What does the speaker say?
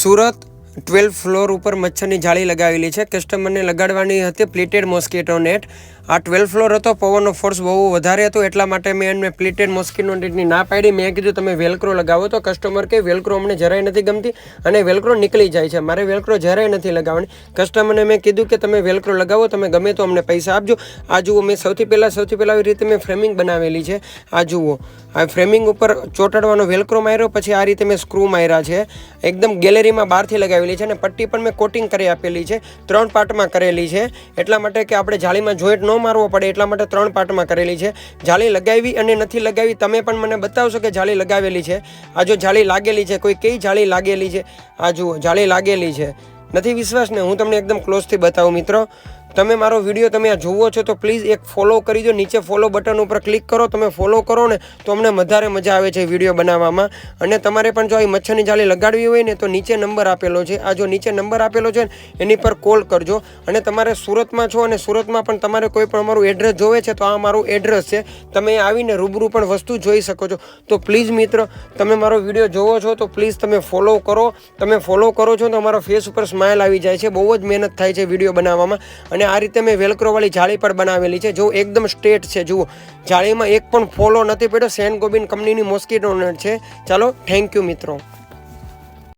Surat 12th floor ઉપર મચ્છરની જાળી લગાવેલી છે. કસ્ટમરને લગાડવાની હતી પ્લેટેડ મોસ્કીટો નેટ. આ 12th ફ્લોર હતો, પવનનો ફોર્સ બહુ વધારે હતો, એટલા માટે મેં એમને પ્લેટેડ મોસ્કીટો નેટની ના પાડી. મેં કીધું તમે વેલક્રો લગાવો, તો કસ્ટમર કે વેલક્રો અમને જરાય નથી ગમતી અને વેલક્રો નીકળી જાય છે, મારે વેલક્રો જરાય નથી લગાવવાની. કસ્ટમરને મેં કીધું કે તમે વેલક્રો લગાવો, તમે ગમે તો અમને પૈસા આપજો. આ જુઓ, મેં સૌથી પહેલાં આવી રીતે મેં ફ્રેમિંગ બનાવેલી છે. આ જુઓ, આ ફ્રેમિંગ ઉપર ચોટાડવાનો વેલક્રો માર્યો, પછી આ રીતે મેં સ્ક્રૂ માર્યા છે. એકદમ ગેલેરીમાં બહારથી લગાવેલી છે અને પટ્ટી પણ મેં કોટિંગ કરી આપેલી છે. 3 પાર્ટમાં કરેલી છે, એટલા માટે કે આપણે જાળીમાં જોઈન્ટ ન મારવો પડે, એટલા માટે 3 પાર્ટમાં કરેલી છે. જાળી લગાવી અને નથી લગાવી, તમે પણ મને બતાવશો કે જાળી લગાવેલી છે. આ જો જાળી લાગેલી છે, કોઈ કઈ જાળી લાગેલી છે, આ જુઓ જાળી લાગેલી છે. નથી વિશ્વાસ ને? હું તમને એકદમ ક્લોઝથી બતાવું મિત્રો. તમે મારો વિડીયો તમે આ જુઓ છો તો પ્લીઝ એક ફોલો કરી દો. નીચે ફોલો બટન ઉપર ક્લિક કરો. તમે ફોલો કરો ને તો અમને વધારે મજા આવે છે વિડીયો બનાવવામાં. અને તમારે પણ જો આ મચ્છરની જાળી લગાડવી હોય ને તો નીચે નંબર આપેલો છે. આ જો નીચે નંબર આપેલો છે ને એની પર કોલ કરજો. અને તમારે સુરતમાં છો અને સુરતમાં પણ તમારે કોઈ પણ અમારું એડ્રેસ જોવે છે તો આ મારું એડ્રેસ છે. તમે આવીને રૂબરૂ પણ વસ્તુ જોઈ શકો છો. તો પ્લીઝ મિત્રો, તમે મારો વિડીયો જોવો છો તો પ્લીઝ તમે ફોલો કરો. તમે ફોલો કરો છો તો અમારો ફેસ ઉપર સ્માઇલ આવી જાય છે. બહુ જ મહેનત થાય છે વિડીયો બનાવવામાં. અને આ રીતે મેં વેલક્રોવાળી જાળી પણ બનાવેલી છે. જો એકદમ સ્ટ્રેટ છે, જુઓ જાળીમાં એક પણ ફોલો નથી પડ્યો. સેન ગોબિન કંપનીની મોસ્કીટો નેટ છે. ચાલો, થેન્ક યુ મિત્રો.